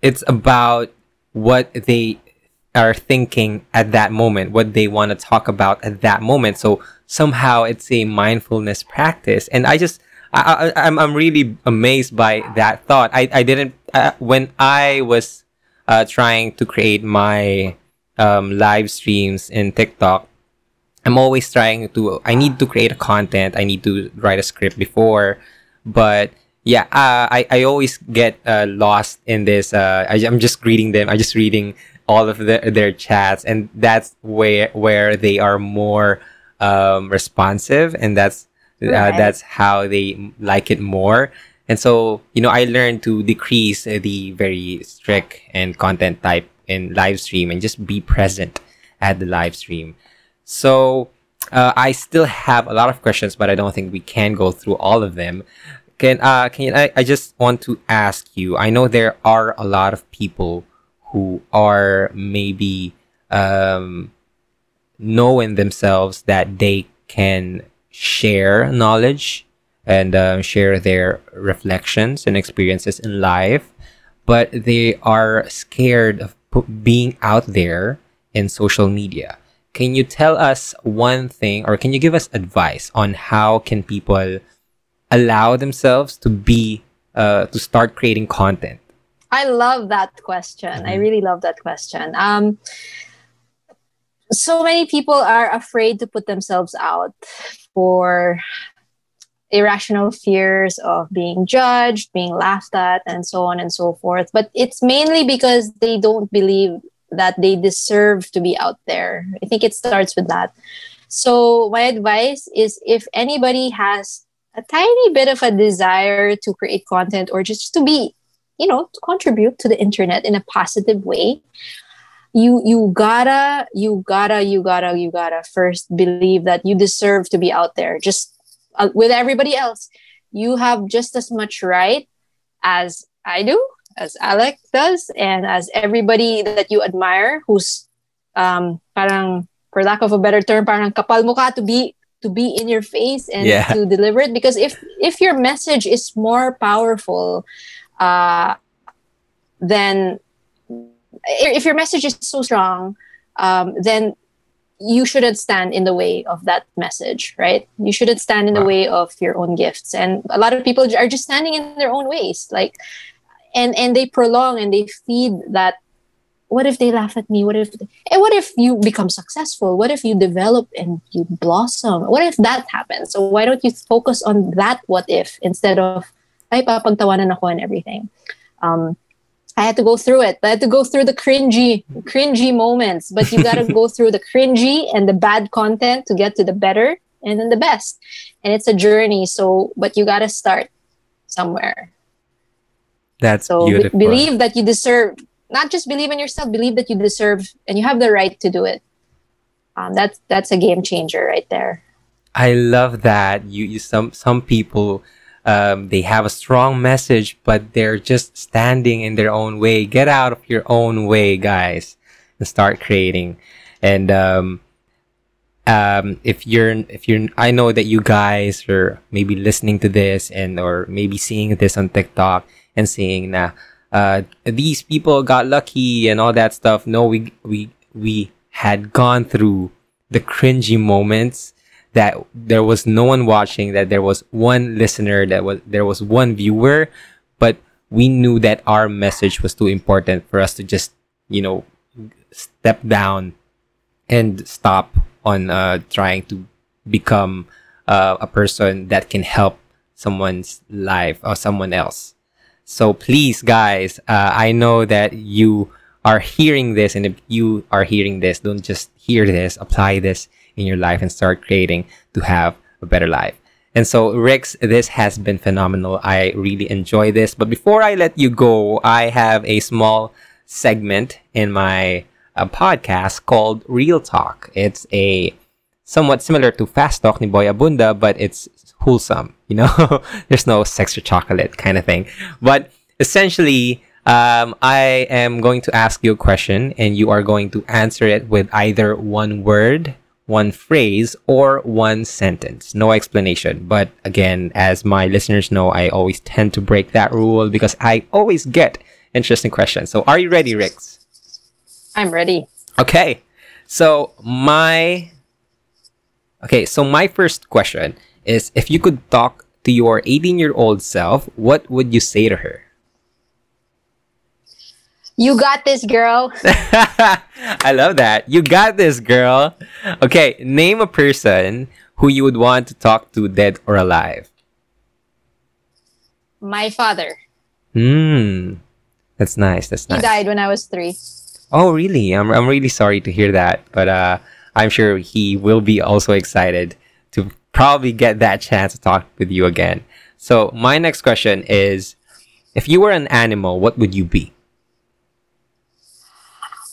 C: it's about what they are thinking at that moment, what they want to talk about at that moment. So somehow it's a mindfulness practice. And I'm really amazed by that thought. I didn't when I was trying to create my live streams in TikTok. I'm always I need to create a content. I need to write a script before, but yeah, I always get lost in this. I'm just reading them. I'm just reading all of their chats, and that's where they are more responsive, and that's how they like it more. And so, I learned to decrease the very strict and content type in live stream and just be present at the live stream. So, I still have a lot of questions, but I don't think we can go through all of them. I just want to ask you, I know there are a lot of people who are maybe knowing themselves that they can share knowledge and share their reflections and experiences in life, but they are scared of being out there in social media. Can you tell us one thing, or can you give us advice on how can people allow themselves to start creating content?
D: I love that question. I really love that question. So many people are afraid to put themselves out for irrational fears of being judged, being laughed at, and so on and so forth. But it's mainly because they don't believe that they deserve to be out there. I think it starts with that. So my advice is, if anybody has a tiny bit of a desire to create content or just to be, to contribute to the internet in a positive way, you gotta first believe that you deserve to be out there. Just with everybody else, you have just as much right as I do, as Alec does, and as everybody that you admire, who's parang, for lack of a better term, parang kapal mukha to be in your face and to deliver it. Because if your message is more powerful, then if your message is so strong, then you shouldn't stand in the way of that message, right? You shouldn't stand in the way of your own gifts. And a lot of people are just standing in their own ways, and they prolong and they feed that. What if they laugh at me? What if you become successful? What if you develop and you blossom? What if that happens? So why don't you focus on that what if instead of, ay, papagtawanan ako and everything. I had to go through it. I had to go through the cringy moments, but you got to go through the cringy and the bad content to get to the better and then the best. And it's a journey. So, but you got to start somewhere.
C: That's beautiful.
D: Believe that you deserve, not just believe in yourself, believe that you deserve and you have the right to do it. That's a game changer right there.
C: I love that. Some people, they have a strong message, but they're just standing in their own way. Get out of your own way, guys, and start creating. And if you're, I know that you guys are maybe listening to this or maybe seeing this on TikTok and seeing these people got lucky and all that stuff. No, we had gone through the cringy moments, that there was no one watching, that there was one listener, there was one viewer, but we knew that our message was too important for us to just, step down and stop on trying to become a person that can help someone's life or someone else. So please, guys, I know that you are hearing this, and if you are hearing this, don't just hear this, apply this in your life and start creating to have a better life. And so, Rix, this has been phenomenal. I really enjoy this. But before I let you go, I have a small segment in my podcast called Real Talk. It's a somewhat similar to Fast Talk ni Boy Abunda, but it's wholesome. There's no sex or chocolate kind of thing. But essentially, I am going to ask you a question, and you are going to answer it with either one word, one phrase, or one sentence. No explanation. But again, as my listeners know, I always tend to break that rule because I always get interesting questions. So are you ready, Rix?
D: I'm ready.
C: Okay. So my first question is, if you could talk to your 18-year-old self, what would you say to her?
D: You got this, girl.
C: I love that. You got this, girl. Okay, name a person who you would want to talk to, dead or alive.
D: My father.
C: That's nice. That's nice.
D: He died when I was 3.
C: Oh, really? I'm really sorry to hear that. But I'm sure he will be also excited to probably get that chance to talk with you again. So my next question is, if you were an animal, what would you be?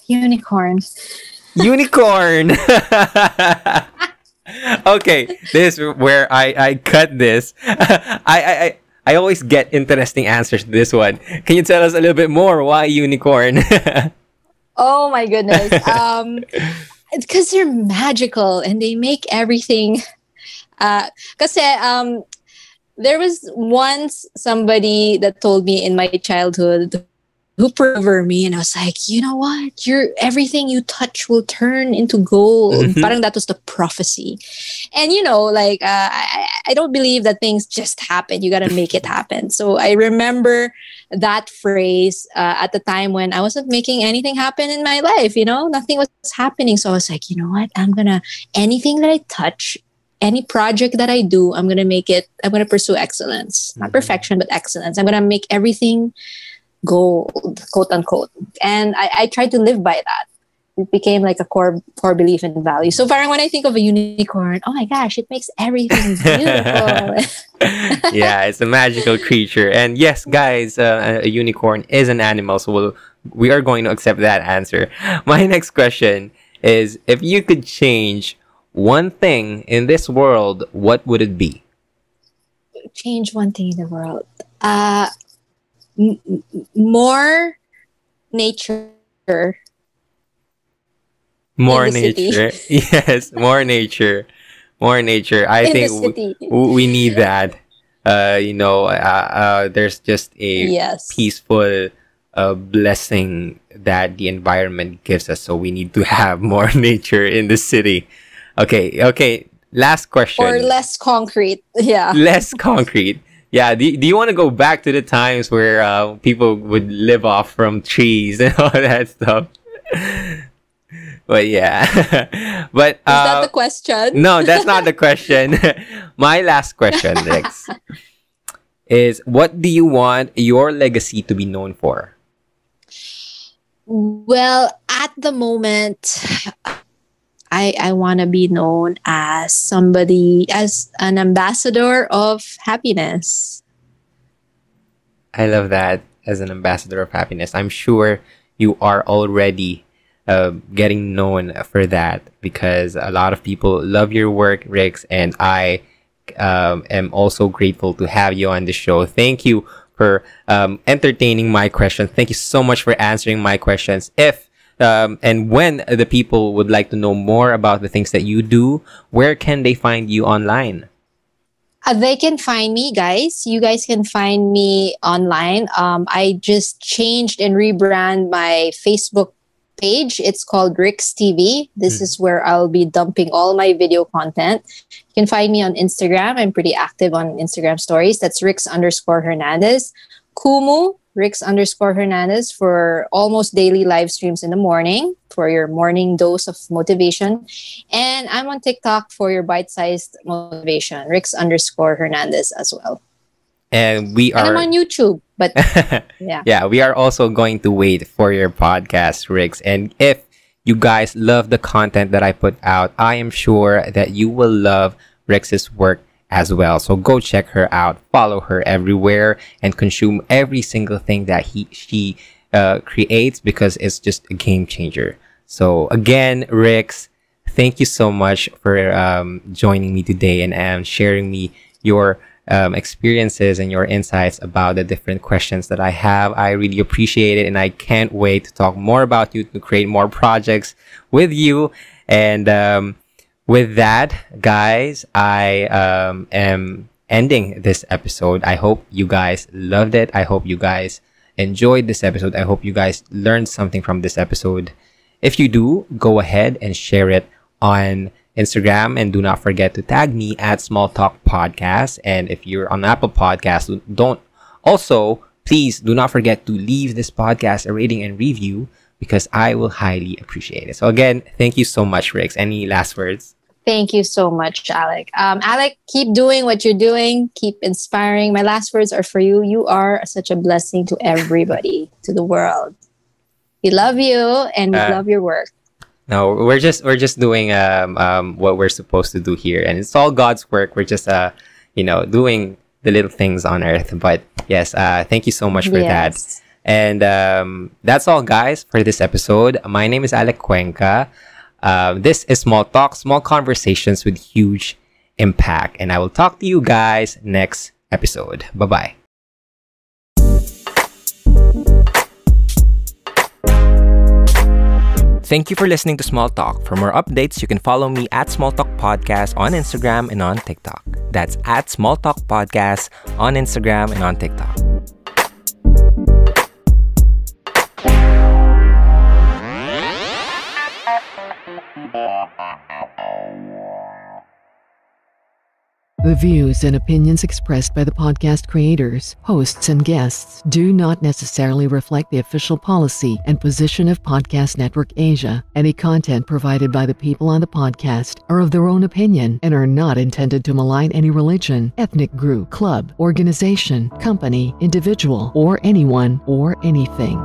D: Unicorn.
C: Unicorn. Okay, this is where I cut this. I always get interesting answers to this one. Can you tell us a little bit more? Why unicorn?
D: Oh my goodness. Because they're magical and they make everything. Kasi there was once somebody that told me in my childhood who prayed over me, and I was like, you know what? Everything you touch will turn into gold. Parang that was the prophecy. And like I don't believe that things just happen. You gotta make it happen. So I remember that phrase at the time when I wasn't making anything happen in my life. Nothing was happening. So I was like, you know what? Anything that I touch, any project that I do, I'm gonna pursue excellence. Not perfection, but excellence. I'm gonna make everything gold, quote unquote. And I tried to live by that. It became like a core belief and value. So parang when I think of a unicorn, oh my gosh, it makes everything beautiful.
C: Yeah, it's a magical creature. And yes, guys, a unicorn is an animal. So we are going to accept that answer. My next question is, if you could change one thing in this world, what would it be?
D: Change one thing in the world. More nature.
C: More
D: in the
C: nature.
D: city.
C: Yes, more nature. More nature. I
D: In the
C: think
D: city.
C: we need that. There's just a
D: Yes.
C: peaceful blessing that the environment gives us. So we need to have more nature in the city. Okay. Last question.
D: Or less concrete. Yeah.
C: Less concrete. Yeah. Do you want to go back to the times where people would live off from trees and all that stuff? But yeah. But
D: Is that the question?
C: no, that's not the question. My last question, Rex, is, what do you want your legacy to be known for?
D: Well, at the moment, I want to be known as an ambassador of happiness.
C: I love that, as an ambassador of happiness. I'm sure you are already getting known for that, because a lot of people love your work, Rex, and I am also grateful to have you on the show. Thank you for entertaining my questions. Thank you so much for answering my questions. If and when the people would like to know more about the things that you do, where can they find you online?
D: They can find me, guys. You guys can find me online. I just changed and rebrand my Facebook page. It's called Rick's TV. This is where I'll be dumping all my video content. You can find me on Instagram. I'm pretty active on Instagram stories. That's Rix_Hernandez. Kumu, Rix_Hernandez, for almost daily live streams in the morning for your morning dose of motivation. And I'm on TikTok for your bite-sized motivation, Rix_Hernandez as well.
C: And we
D: And I'm
C: are
D: on YouTube, but yeah.
C: yeah, we are also going to wait for your podcast, Rix. And if you guys love the content that I put out, I am sure that you will love Rix's work as well. So go check her out, follow her everywhere, and consume every single thing that she creates, because it's just a game changer. So again, Rix, thank you so much for joining me today and sharing me your experiences and your insights about the different questions that I have. I really appreciate it, and I can't wait to talk more about you, to create more projects with you. And with that, guys, I am ending this episode. I hope you guys loved it. I hope you guys enjoyed this episode. I hope you guys learned something from this episode. If you do, go ahead and share it on Instagram, and do not forget to tag me at Small Talk Podcast. And if you're on Apple Podcasts, please do not forget to leave this podcast a rating and review, because I will highly appreciate it. So again, thank you so much, Rix. Any last words?
D: Thank you so much, Alec. Alec, keep doing what you're doing. Keep inspiring. My last words are for you. You are such a blessing to everybody, to the world. We love you, and we love your work.
C: No, we're just doing what we're supposed to do here, and it's all God's work. We're just doing the little things on earth. But yes, thank you so much for that.
D: Yes.
C: And that's all, guys, for this episode. My name is Alec Cuenca. This is Small Talk, small conversations with huge impact. And I will talk to you guys next episode. Bye-bye. Thank you for listening to Small Talk. For more updates, you can follow me at Small Talk Podcast on Instagram and on TikTok. That's at Small Talk Podcast on Instagram and on TikTok.
E: The views and opinions expressed by the podcast creators, hosts, and guests do not necessarily reflect the official policy and position of Podcast Network Asia. Any content provided by the people on the podcast are of their own opinion and are not intended to malign any religion, ethnic group, club, organization, company, individual, or anyone or anything.